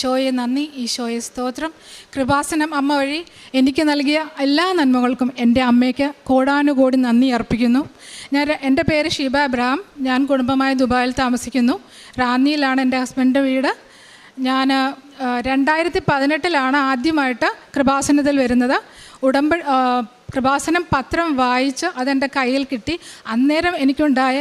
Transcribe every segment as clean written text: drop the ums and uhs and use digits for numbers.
ഈശോയെ നന്ദി, ഈശോയെ സ്തോത്രം. കൃപാസനം അമ്മ വഴി എനിക്ക് നൽകിയ എല്ലാ നന്മകൾക്കും എൻ്റെ അമ്മയ്ക്ക് കോടാനുകോടി നന്ദി അർപ്പിക്കുന്നു. എൻ്റെ പേര് ഷീബ അബ്രഹാം. ഞാൻ കുടുംബമായി ദുബായിൽ താമസിക്കുന്നു. റാന്നിയിലാണ് എൻ്റെ ഹസ്ബൻഡിൻ്റെ വീട്. ഞാൻ 2018 ആദ്യമായിട്ട് കൃപാസനത്തിൽ വരുന്നത്. കൃപാസനം പത്രം വായിച്ച് അതെൻ്റെ കയ്യിൽ കിട്ടി. അന്നേരം എനിക്കുണ്ടായ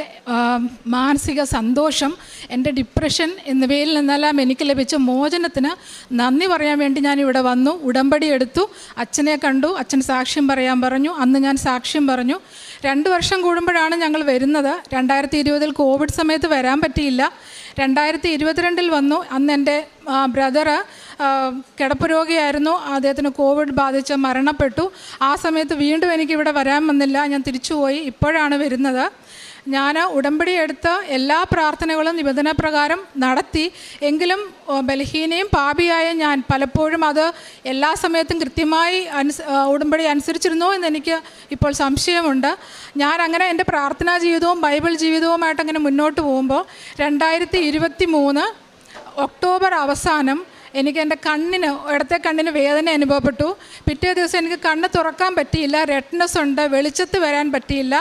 മാനസിക സന്തോഷം, എൻ്റെ ഡിപ്രഷൻ എന്നിവയിൽ നിന്നെല്ലാം എനിക്ക് ലഭിച്ച മോചനത്തിന് നന്ദി പറയാൻ വേണ്ടി ഞാൻ ഇവിടെ വന്നു. ഉടമ്പടി എടുത്തു, അച്ഛനെ കണ്ടു, അച്ഛൻ സാക്ഷ്യം പറയാൻ പറഞ്ഞു. അന്ന് ഞാൻ സാക്ഷ്യം പറഞ്ഞു. 2 വർഷം കൂടുമ്പോഴാണ് ഞങ്ങൾ വരുന്നത്. 2020 കോവിഡ് സമയത്ത് വരാൻ പറ്റിയില്ല. 2022 വന്നു. അന്ന് എൻ്റെ ബ്രദറ് കിടപ്പ് രോഗിയായിരുന്നു. അദ്ദേഹത്തിന് കോവിഡ് ബാധിച്ച് മരണപ്പെട്ടു. ആ സമയത്ത് വീണ്ടും എനിക്കിവിടെ വരാൻ വന്നില്ല. ഞാൻ തിരിച്ചുപോയി. ഇപ്പോഴാണ് വരുന്നത്. ഞാൻ ഉടമ്പടി എടുത്ത് എല്ലാ പ്രാർത്ഥനകളും നിബന്ധനപ്രകാരം നടത്തി. എങ്കിലും ബലഹീനയും പാപിയായ ഞാൻ പലപ്പോഴും അത് എല്ലാ സമയത്തും കൃത്യമായി ഉടമ്പടി അനുസരിച്ചിരുന്നോ എന്നെനിക്ക് ഇപ്പോൾ സംശയമുണ്ട്. ഞാൻ അങ്ങനെ എൻ്റെ പ്രാർത്ഥനാ ജീവിതവും ബൈബിൾ ജീവിതവുമായിട്ട് അങ്ങനെ മുന്നോട്ട് പോകുമ്പോൾ 2023 ഒക്ടോബർ അവസാനം എനിക്ക് എൻ്റെ ഇടത്തെ കണ്ണിന് വേദന അനുഭവപ്പെട്ടു. പിറ്റേ ദിവസം എനിക്ക് കണ്ണ് തുറക്കാൻ പറ്റിയില്ല. റെഡ്നെസ് ഉണ്ട്, വെളിച്ചത്ത് വരാൻ പറ്റിയില്ല,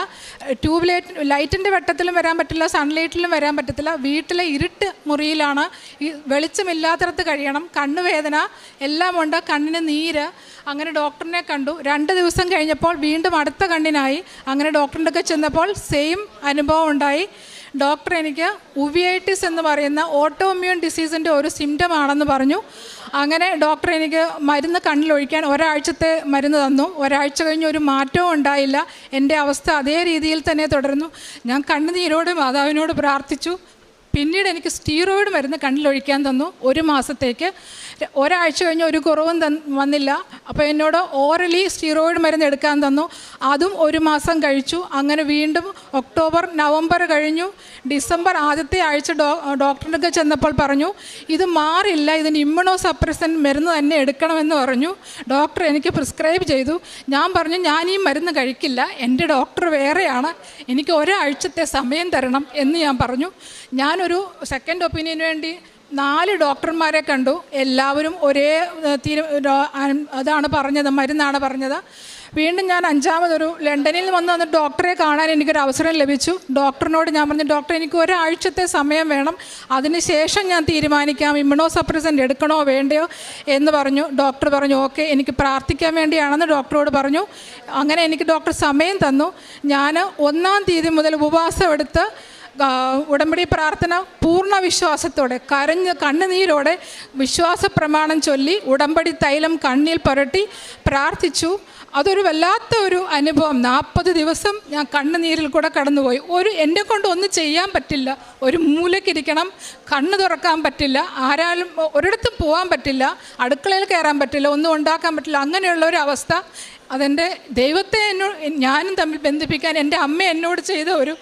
ലൈറ്റിൻ്റെ വെട്ടത്തിലും വരാൻ പറ്റില്ല, സൺലൈറ്റിലും വരാൻ പറ്റത്തില്ല. വീട്ടിലെ ഇരുട്ട് മുറിയിലാണ്, ഈ വെളിച്ചമില്ലാത്തടത്ത് കഴിയണം. കണ്ണുവേദന എല്ലാം ഉണ്ട്, കണ്ണിന് നീര്. അങ്ങനെ ഡോക്ടറിനെ കണ്ടു. 2 ദിവസം കഴിഞ്ഞപ്പോൾ വീണ്ടും അടുത്ത കണ്ണിനായി. അങ്ങനെ ഡോക്ടറിൻ്റെ ഒക്കെ ചെന്നപ്പോൾ സെയിം അനുഭവം ഉണ്ടായി. ഡോക്ടർ എനിക്ക് ഉവിയൈറ്റിസ് എന്ന് പറയുന്ന ഓട്ടോഇമ്മ്യൂൺ ഡിസീസിൻ്റെ ഒരു സിംറ്റം ആണെന്ന് പറഞ്ഞു. അങ്ങനെ ഡോക്ടർ എനിക്ക് മരുന്ന് കണ്ണിലൊഴിക്കാൻ ഒരാഴ്ചത്തെ മരുന്ന് തന്നു. ഒരാഴ്ച കഴിഞ്ഞ് ഒരു മാറ്റവും ഉണ്ടായില്ല. എൻ്റെ അവസ്ഥ അതേ രീതിയിൽ തന്നെ തുടർന്നു. ഞാൻ കണ്ണുനീരോട് മാതാവിനോട് പ്രാർത്ഥിച്ചു. പിന്നീട് എനിക്ക് സ്റ്റീറോയിഡ് മരുന്ന് കണ്ണിലൊഴിക്കാൻ തന്നു 1 മാസത്തേക്ക്. ഒരാഴ്ച കഴിഞ്ഞ് ഒരു കുറവും വന്നില്ല. അപ്പോൾ എന്നോട് ഓറലി സ്റ്റീറോയിഡ് മരുന്ന് എടുക്കാൻ തന്നു. അതും 1 മാസം കഴിച്ചു. അങ്ങനെ വീണ്ടും ഒക്ടോബർ നവംബർ കഴിഞ്ഞു. ഡിസംബർ ആദ്യത്തെ ആഴ്ച ഡോക്ടറിനൊക്കെ ചെന്നപ്പോൾ പറഞ്ഞു, ഇത് മാറില്ല, ഇതിന് ഇമ്മ്യൂണോ സപ്രസൻ മരുന്ന് തന്നെ എടുക്കണമെന്ന് പറഞ്ഞു. ഡോക്ടർ എനിക്ക് പ്രിസ്ക്രൈബ് ചെയ്തു. ഞാൻ പറഞ്ഞു, ഞാൻ ഈ മരുന്ന് കഴിക്കില്ല, എൻ്റെ ഡോക്ടർ വേറെയാണ്, എനിക്ക് ഒരാഴ്ചത്തെ സമയം തരണം എന്ന് ഞാൻ പറഞ്ഞു. ഞാനൊരു സെക്കൻഡ് ഒപ്പീനിയന് വേണ്ടി 4 ഡോക്ടർമാരെ കണ്ടു. എല്ലാവരും ഒരേ അതാണ് പറഞ്ഞത്, മരുന്നാണ് പറഞ്ഞത്. വീണ്ടും ഞാൻ 5ാമതൊരു ലണ്ടനിൽ വന്ന് ഡോക്ടറെ കാണാൻ എനിക്കൊരു അവസരം ലഭിച്ചു. ഡോക്ടറിനോട് ഞാൻ പറഞ്ഞു, ഡോക്ടർ എനിക്ക് ഒരാഴ്ചത്തെ സമയം വേണം, അതിനുശേഷം ഞാൻ തീരുമാനിക്കാം ഇമ്മ്യൂണോ സപ്രസൻ്റ് എടുക്കണോ വേണ്ടയോ എന്ന് പറഞ്ഞു. ഡോക്ടർ പറഞ്ഞു ഓക്കെ, എനിക്ക് പ്രാർത്ഥിക്കാൻ വേണ്ടിയാണെന്ന് ഡോക്ടറോട് പറഞ്ഞു. അങ്ങനെ എനിക്ക് ഡോക്ടർ സമയം തന്നു. ഞാൻ 1-ാം തീയതി മുതൽ ഉപവാസം എടുത്ത് ഉടമ്പടി പ്രാർത്ഥന പൂർണ്ണ വിശ്വാസത്തോടെ കണ്ണുനീരോടെ വിശ്വാസ പ്രമാണം ചൊല്ലി ഉടമ്പടി തൈലം കണ്ണിൽ പുരട്ടി പ്രാർത്ഥിച്ചു. അതൊരു വല്ലാത്ത ഒരു അനുഭവം. 40 ദിവസം ഞാൻ കണ്ണുനീരിൽ കൂടെ കടന്നുപോയി. എന്നെ കൊണ്ട് ഒന്നും ചെയ്യാൻ പറ്റില്ല, ഒരു മൂലക്കിരിക്കണം, കണ്ണ് തുറക്കാൻ പറ്റില്ല, ആരാലും ഒരിടത്തും പോകാൻ പറ്റില്ല, അടുക്കളയിൽ കയറാൻ പറ്റില്ല, ഒന്നും ഉണ്ടാക്കാൻ പറ്റില്ല. അങ്ങനെയുള്ള ഒരു അവസ്ഥ. അതെൻ്റെ ദൈവത്തെ ഞാനും തമ്മിൽ ബന്ധിപ്പിക്കാൻ എൻ്റെ അമ്മ എന്നോട് ചെയ്ത ഒരു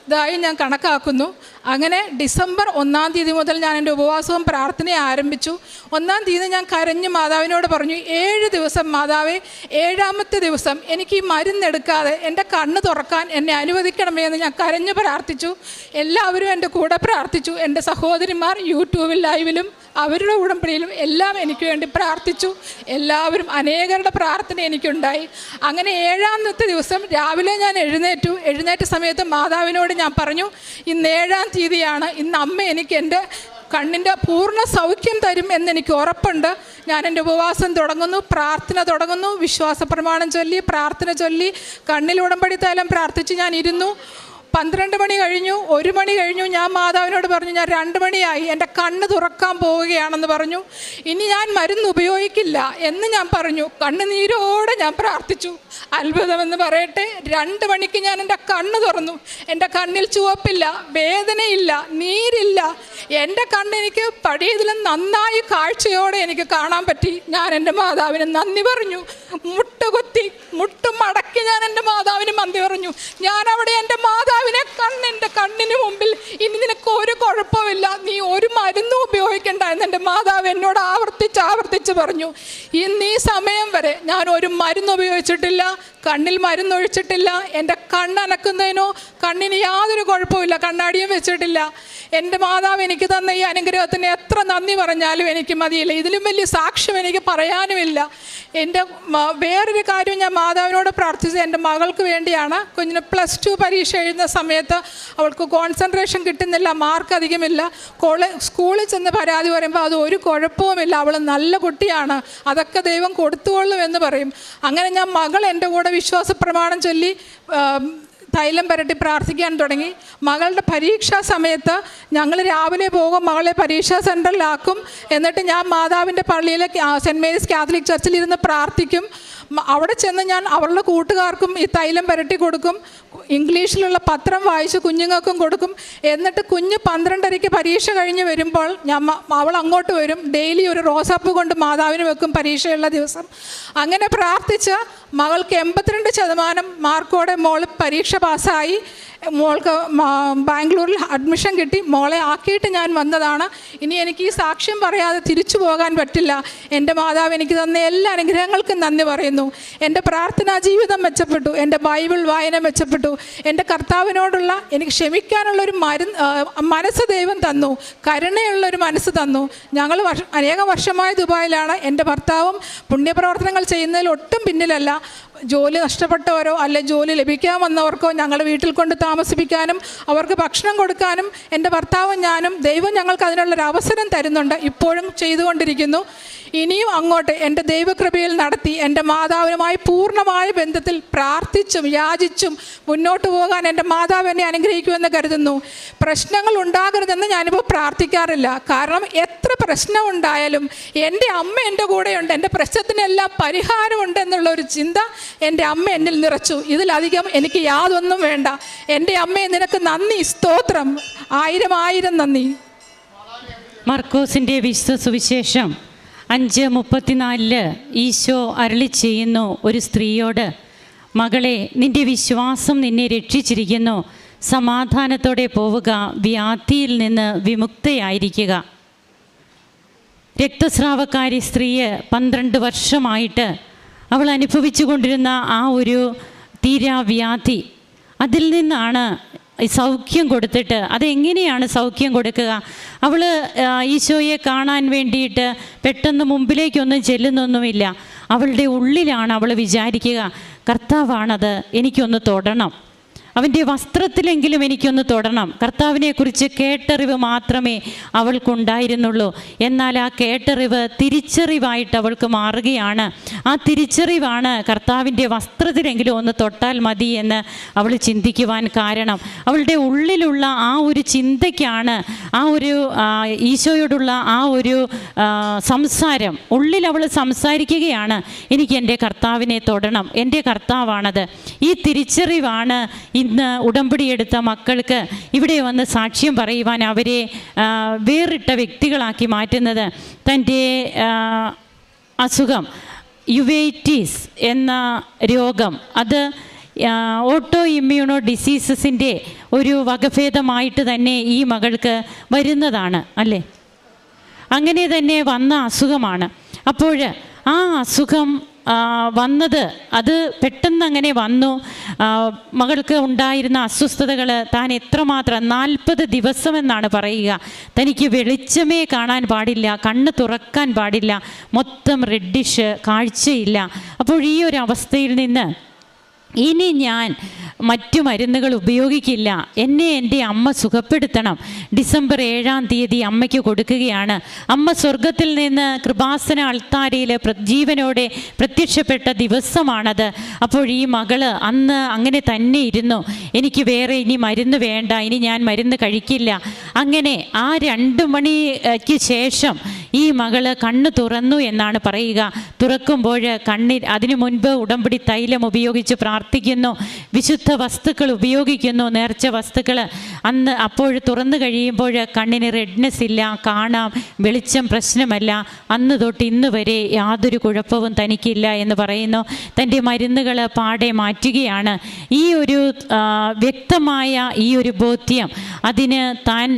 ഇതായി ഞാൻ കണക്കാക്കുന്നു. അങ്ങനെ ഡിസംബർ 1-ാം തീയതി മുതൽ ഞാൻ എൻ്റെ ഉപവാസവും പ്രാർത്ഥനയും ആരംഭിച്ചു. 1-ാം തീയതി ഞാൻ കരഞ്ഞ് മാതാവിനോട് പറഞ്ഞു, 7 ദിവസം മാതാവേ, 7ാമത്തെ ദിവസം എനിക്ക് ഈ മരുന്നെടുക്കാതെ എൻ്റെ കണ്ണ് തുറക്കാൻ എന്നെ അനുവദിക്കണമേ എന്ന് ഞാൻ കരഞ്ഞ് പ്രാർത്ഥിച്ചു. എല്ലാവരും എൻ്റെ കൂടെ പ്രാർത്ഥിച്ചു. എൻ്റെ സഹോദരിമാർ യൂട്യൂബിൽ ലൈവിലും അവരുടെ ഉടമ്പടിയിലും എല്ലാം എനിക്ക് വേണ്ടി പ്രാർത്ഥിച്ചു. എല്ലാവരും അനേകരുടെ പ്രാർത്ഥന എനിക്കുണ്ടായി. അങ്ങനെ 7ാമത്തെ ദിവസം രാവിലെ ഞാൻ എഴുന്നേറ്റ സമയത്ത് മാതാവിനോട് ഞാൻ പറഞ്ഞു, ഇന്ന് 7-ാം തീയതിയാണ്, ഇന്ന് അമ്മ എനിക്ക് എൻ്റെ കണ്ണിൻ്റെ പൂർണ്ണ സൗഖ്യം തരും എന്നെനിക്ക് ഉറപ്പുണ്ട്. ഞാൻ എൻ്റെ ഉപവാസം തുടങ്ങുന്നു, പ്രാർത്ഥന തുടങ്ങുന്നു, വിശ്വാസ പ്രമാണം ചൊല്ലി പ്രാർത്ഥന ചൊല്ലി കണ്ണിൽ ഉടമ്പടി തൈലം പ്രാർത്ഥിച്ച് ഞാൻ ഇരുന്നു. 12 മണി കഴിഞ്ഞു, 1 മണി കഴിഞ്ഞു. ഞാൻ മാതാവിനോട് പറഞ്ഞു, ഞാൻ 2 മണിയായി, എൻ്റെ കണ്ണ് തുറക്കാൻ പോവുകയാണെന്ന് പറഞ്ഞു. ഇനി ഞാൻ മരുന്ന് ഉപയോഗിക്കില്ല എന്ന് ഞാൻ പറഞ്ഞു. കണ്ണുനീരോടെ ഞാൻ പ്രാർത്ഥിച്ചു. അത്ഭുതമെന്ന് പറയട്ടെ, 2 മണിക്ക് ഞാൻ എൻ്റെ കണ്ണ് തുറന്നു. എൻ്റെ കണ്ണിൽ ചുവപ്പില്ല, വേദനയില്ല, നീരില്ല. എൻ്റെ കണ്ണെനിക്ക് പടിയതിലും നന്നായി കാഴ്ചയോടെ എനിക്ക് കാണാൻ പറ്റി. ഞാൻ എൻ്റെ മാതാവിന് നന്ദി പറഞ്ഞു. മുട്ടും മടക്കി ഞാൻ എൻ്റെ മാതാവിന് നന്ദി പറഞ്ഞു. ഞാൻ അവിടെ എൻ്റെ മാതാവിനെ എൻ്റെ കണ്ണിന് മുമ്പിൽ, ഇനി നിനക്ക് ഒരു കുഴപ്പമില്ല, നീ ഒരു മരുന്നും ഉപയോഗിക്കണ്ട എന്ന് എൻ്റെ മാതാവ് എന്നോട് ആവർത്തിച്ച് പറഞ്ഞു. ഇന്ന് ഈ സമയം വരെ ഞാൻ ഒരു മരുന്ന് ഉപയോഗിച്ചിട്ടില്ല, കണ്ണിൽ മരുന്നൊഴിച്ചിട്ടില്ല, എൻ്റെ കണ്ണനക്കുന്നതിനോ കണ്ണിന് യാതൊരു കുഴപ്പമില്ല, കണ്ണാടിയും വെച്ചിട്ടില്ല. എൻ്റെ മാതാവ് എനിക്ക് തന്ന ഈ അനുഗ്രഹത്തിന് എത്ര നന്ദി പറഞ്ഞാലും എനിക്ക് മതിയില്ല. ഇതിലും വലിയ സാക്ഷ്യം എനിക്ക് പറയാനുമില്ല. എൻ്റെ വേറൊരു കാര്യം ഞാൻ മാതാവിനോട് പ്രാർത്ഥിച്ചത് എൻ്റെ മകൾക്ക് വേണ്ടിയാണ്. കുഞ്ഞിന് +2 പരീക്ഷ എഴുതുന്ന സമയത്ത് അവൾക്ക് കോൺസെൻട്രേഷൻ കിട്ടുന്നില്ല, മാർക്ക് അധികമില്ല. സ്കൂളിൽ ചെന്ന് പരാതി പറയുമ്പോൾ അത് ഒരു കുഴപ്പവുമില്ല, അവൾ നല്ല കുട്ടിയാണ്, അതൊക്കെ ദൈവം കൊടുത്തുകൊള്ളും എന്ന് പറയും. അങ്ങനെ ഞാൻ മകൾ എൻ്റെ കൂടെ വിശ്വാസ പ്രമാണം ചൊല്ലി തൈലം പുരട്ടി പ്രാർത്ഥിക്കാൻ തുടങ്ങി. മകളുടെ പരീക്ഷാ സമയത്ത് ഞങ്ങൾ രാവിലെ പോകും, മകളെ പരീക്ഷാ സെൻറ്ററിലാക്കും. എന്നിട്ട് ഞാൻ മാതാവിൻ്റെ പള്ളിയിലെ സെൻറ്റ് മേരീസ് കാത്തലിക് ചർച്ചിലിരുന്ന് പ്രാർത്ഥിക്കും. അവിടെ ചെന്ന് ഞാൻ അവളുടെ കൂട്ടുകാർക്കും ഈ തൈലം പുരട്ടി കൊടുക്കും, ഇംഗ്ലീഷിലുള്ള പത്രം വായിച്ച് കുഞ്ഞുങ്ങൾക്കും കൊടുക്കും. എന്നിട്ട് കുഞ്ഞ് 12:30 പരീക്ഷ കഴിഞ്ഞ് വരുമ്പോൾ അവൾ അങ്ങോട്ട് വരും. ഡെയിലി ഒരു റോസാപ്പൂ കൊണ്ട് മാതാവിന് വെക്കും പരീക്ഷയുള്ള ദിവസം. അങ്ങനെ പ്രാർത്ഥിച്ച് മകൾക്ക് 82% മാർക്കോടെ മോൾ പരീക്ഷ പാസ്സായി. മോൾക്ക് ബാംഗ്ലൂരിൽ അഡ്മിഷൻ കിട്ടി. മോളെ ആക്കിയിട്ട് ഞാൻ വന്നതാണ്. ഇനി എനിക്ക് ഈ സാക്ഷ്യം പറയാതെ തിരിച്ചു പോകാൻ പറ്റില്ല. എൻ്റെ മാതാവ് എനിക്ക് തന്ന എല്ലാ അനുഗ്രഹങ്ങൾക്കും നന്ദി പറയുന്നു. എൻ്റെ പ്രാർത്ഥനാ ജീവിതം മെച്ചപ്പെട്ടു, എൻ്റെ ബൈബിൾ വായന മെച്ചപ്പെട്ടു, എൻ്റെ കർത്താവിനോടുള്ള എനിക്ക് ക്ഷമിക്കാനുള്ളൊരു മനസ്സ് ദൈവം തന്നു, കരുണയുള്ളൊരു മനസ്സ് തന്നു. ഞങ്ങൾ അനേകം വർഷമായി ദുബായിലാണ്. എൻ്റെ ഭർത്താവും പുണ്യപ്രവർത്തനങ്ങൾ ചെയ്യുന്നതിൽ ഒട്ടും പിന്നിലല്ല. ജോലി നഷ്ടപ്പെട്ടവരോ അല്ലെ ജോലി ലഭിക്കാൻ വന്നവർക്കോ ഞങ്ങളുടെ വീട്ടിൽ കൊണ്ട് താമസിപ്പിക്കാനും അവർക്ക് ഭക്ഷണം കൊടുക്കാനും എൻ്റെ ഭർത്താവും ഞാനും ദൈവം ഞങ്ങൾക്ക് അതിനുള്ളൊരു അവസരം തരുന്നുണ്ട്, ഇപ്പോഴും ചെയ്തുകൊണ്ടിരിക്കുന്നു. ഇനിയും അങ്ങോട്ട് എൻ്റെ ദൈവകൃപയിൽ നടത്തി എൻ്റെ മാതാവിനുമായി പൂർണ്ണമായ ബന്ധത്തിൽ പ്രാർത്ഥിച്ചും യാചിച്ചും മുന്നോട്ട് പോകാൻ എൻ്റെ മാതാവ് എന്നെ അനുഗ്രഹിക്കുമെന്ന് കരുതുന്നു. പ്രശ്നങ്ങൾ ഉണ്ടാകരുതെന്ന് ഞാനിപ്പോൾ പ്രാർത്ഥിക്കാറില്ല. കാരണം എത്ര പ്രശ്നം ഉണ്ടായാലും എൻ്റെ അമ്മ എൻ്റെ കൂടെയുണ്ട്, എൻ്റെ പ്രശ്നത്തിനെല്ലാം പരിഹാരമുണ്ട് എന്നുള്ളൊരു ചിന്ത എൻ്റെ അമ്മ എന്നിൽ നിറച്ചു. ഇതിലധികം എനിക്ക് യാതൊന്നും വേണ്ട. എൻ്റെ അമ്മയെ നിനക്ക് നന്ദി, സ്തോത്രം, 1000 നന്ദി. മർക്കോസിൻ്റെ വിശുദ്ധ സുവിശേഷം 5:34 ഈശോ അരുളി ചെയ്യുന്നു ഒരു സ്ത്രീയോട്, മകളെ, നിൻ്റെ വിശ്വാസം നിന്നെ രക്ഷിച്ചിരിക്കുന്നു, സമാധാനത്തോടെ പോവുക, വ്യാധിയിൽ നിന്ന് വിമുക്തയായിരിക്കുക. രക്തസ്രാവക്കാരി സ്ത്രീയെ 12 വർഷമായിട്ട് അവൾ അനുഭവിച്ചു കൊണ്ടിരുന്ന ആ ഒരു തീരാവ്യാധി, അതിൽ നിന്നാണ് സൗഖ്യം കൊടുത്തിട്ട്, അതെങ്ങനെയാണ് സൗഖ്യം കൊടുക്കുക? അവൾ ഈശോയെ കാണാൻ വേണ്ടിയിട്ട് പെട്ടെന്ന് മുമ്പിലേക്കൊന്നും ചെല്ലുന്നൊന്നുമില്ല. അവളുടെ ഉള്ളിലാണ് അവൾ വിചാരിക്കുക, കർത്താവാണത്, എനിക്കൊന്ന് തൊടണം, അവൻ്റെ വസ്ത്രത്തിലെങ്കിലും എനിക്കൊന്ന് തൊടണം. കർത്താവിനെക്കുറിച്ച് കേട്ടറിവ് മാത്രമേ അവൾക്കുണ്ടായിരുന്നുള്ളൂ. എന്നാൽ ആ കേട്ടറിവ് തിരിച്ചറിവായിട്ട് അവൾക്ക് മാറുകയാണ്. ആ തിരിച്ചറിവാണ് കർത്താവിൻ്റെ വസ്ത്രത്തിലെങ്കിലും ഒന്ന് തൊട്ടാൽ മതി എന്ന് അവൾ ചിന്തിക്കുവാൻ കാരണം. അവളുടെ ഉള്ളിലുള്ള ആ ഒരു ചിന്തയ്ക്കാണ്, ആ ഒരു ഈശോയോടുള്ള ആ ഒരു സംസാരം, ഉള്ളിൽ അവൾ സംസാരിക്കുകയാണ്, എനിക്ക് എൻ്റെ കർത്താവിനെ തൊടണം, എൻ്റെ കർത്താവാണത്. ഈ തിരിച്ചറിവാണ് ഇന്ന് ഉടമ്പടിയെടുത്ത മക്കൾക്ക് ഇവിടെ വന്ന് സാക്ഷ്യം പറയുവാൻ അവരെ വേറിട്ട വ്യക്തികളാക്കി മാറ്റുന്നത്. തൻ്റെ അസുഖം യുവൈറ്റിസ് എന്ന രോഗം, അത് ഓട്ടോ ഇമ്മ്യൂണോ ഡിസീസസിൻ്റെ ഒരു വകഭേദമായിട്ട് തന്നെ ഈ മകൾക്ക് വരുന്നതാണ് അല്ലേ? അങ്ങനെ തന്നെ വന്ന അസുഖമാണ്. അപ്പോൾ ആ അസുഖം വന്നത്, അത് പെട്ടെന്ന് അങ്ങനെ വന്നു. മകൾക്ക് ഉണ്ടായിരുന്ന അസ്വസ്ഥതകൾ താൻ എത്രമാത്രം 40 ദിവസം എന്നാണ് പറയുക. തനിക്ക് വെളിച്ചമേ കാണാൻ പാടില്ല, കണ്ണ് തുറക്കാൻ പാടില്ല, മൊത്തം റെഡിഷ്, കാഴ്ചയില്ല. അപ്പോൾ ഈ ഒരു അവസ്ഥയിൽ നിന്ന് ഇനി ഞാൻ മറ്റു മരുന്നുകൾ ഉപയോഗിക്കില്ല, എന്നെ എൻ്റെ അമ്മ സുഖപ്പെടുത്തണം. ഡിസംബർ 7-ാം തീയതി അമ്മയ്ക്ക് കൊടുക്കുകയാണ്. അമ്മ സ്വർഗത്തിൽ നിന്ന് കൃപാസന അൾത്താരയിൽ ജീവനോടെ പ്രത്യക്ഷപ്പെട്ട ദിവസമാണത്. അപ്പോൾ ഈ മകള് അന്ന് അങ്ങനെ തന്നെ ഇരുന്നു, എനിക്ക് വേറെ ഇനി മരുന്ന് വേണ്ട, ഇനി ഞാൻ മരുന്ന് കഴിക്കില്ല. അങ്ങനെ ആ 2 മണിക്ക് ശേഷം ഈ മകള് കണ്ണ് തുറന്നു എന്നാണ് പറയുക. തുറക്കുമ്പോൾ കണ്ണിൽ, അതിനു മുൻപ് ഉടമ്പടി തൈലം ഉപയോഗിച്ച് പ്രാർത്ഥിക്കുന്നു, വിശുദ്ധ വസ്തുക്കൾ ഉപയോഗിക്കുന്നു, നേർച്ച വസ്തുക്കൾ. അപ്പോൾ തുറന്നു കഴിയുമ്പോൾ കണ്ണിന് റെഡ്നെസ് ഇല്ല, കാണാം, വെളിച്ചം പ്രശ്നമല്ല, അന്ന് തൊട്ട് ഇന്ന് വരെ യാതൊരു കുഴപ്പവും തനിക്കില്ല എന്ന് പറയുന്നു. തൻ്റെ മരുന്നുകൾ പാടെ മാറ്റുകയാണ്. ഈ ഒരു വ്യക്തമായ ഈ ഒരു ബോധ്യം അതിന് താൻ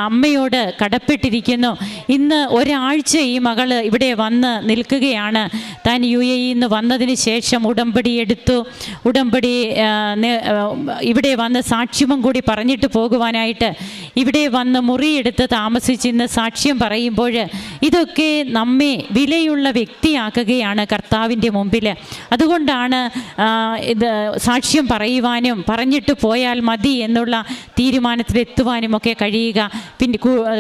അമ്മയോട് കടപ്പെട്ടിരിക്കുന്നു. ഇന്ന് ഒരാഴ്ച ഈ മകൾ ഇവിടെ വന്ന് നിൽക്കുകയാണ്. താൻ UAE നിന്ന് വന്നതിന് ശേഷം ഉടമ്പടി എടുത്തു. ഉടമ്പടി ഇവിടെ വന്ന് സാക്ഷ്യമം കൂടി പറഞ്ഞിട്ട് പോകുവാനായിട്ട് ഇവിടെ വന്ന് മുറിയെടുത്ത് താമസിച്ച് ഇന്ന് സാക്ഷ്യം പറയുമ്പോൾ ഇതൊക്കെ നമ്മെ വിലയുള്ള വ്യക്തിയാക്കുകയാണ് കർത്താവിൻ്റെ മുമ്പിൽ. അതുകൊണ്ടാണ് ഇത് സാക്ഷ്യം പറയുവാനും പറഞ്ഞിട്ട് പോയാൽ മതി എന്നുള്ള തീരുമാനത്തിലെത്തുവാനും ഒക്കെ കഴിയുക.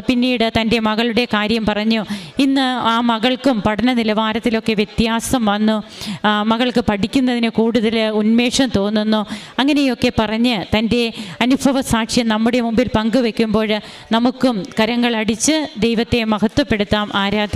പിന്നീട് തൻ്റെ മകളുടെ കാര്യം പറഞ്ഞു. ഇന്ന് ആ മകൾക്കും പഠന നിലവാരത്തിലൊക്കെ വ്യത്യാസം വന്നു. മകൾക്ക് പഠിക്കുന്നതിന് കൂടുതൽ ഉന്മേഷം തോന്നുന്നു. അങ്ങനെയൊക്കെ പറഞ്ഞ് തൻ്റെ അനുഭവ സാക്ഷ്യം നമ്മുടെ മുമ്പിൽ പങ്കുവെക്കുമ്പോൾ നമുക്കും കരങ്ങളടിച്ച് ദൈവത്തെ മഹത്വപ്പെടുത്താം, ആരാധിക്കാം.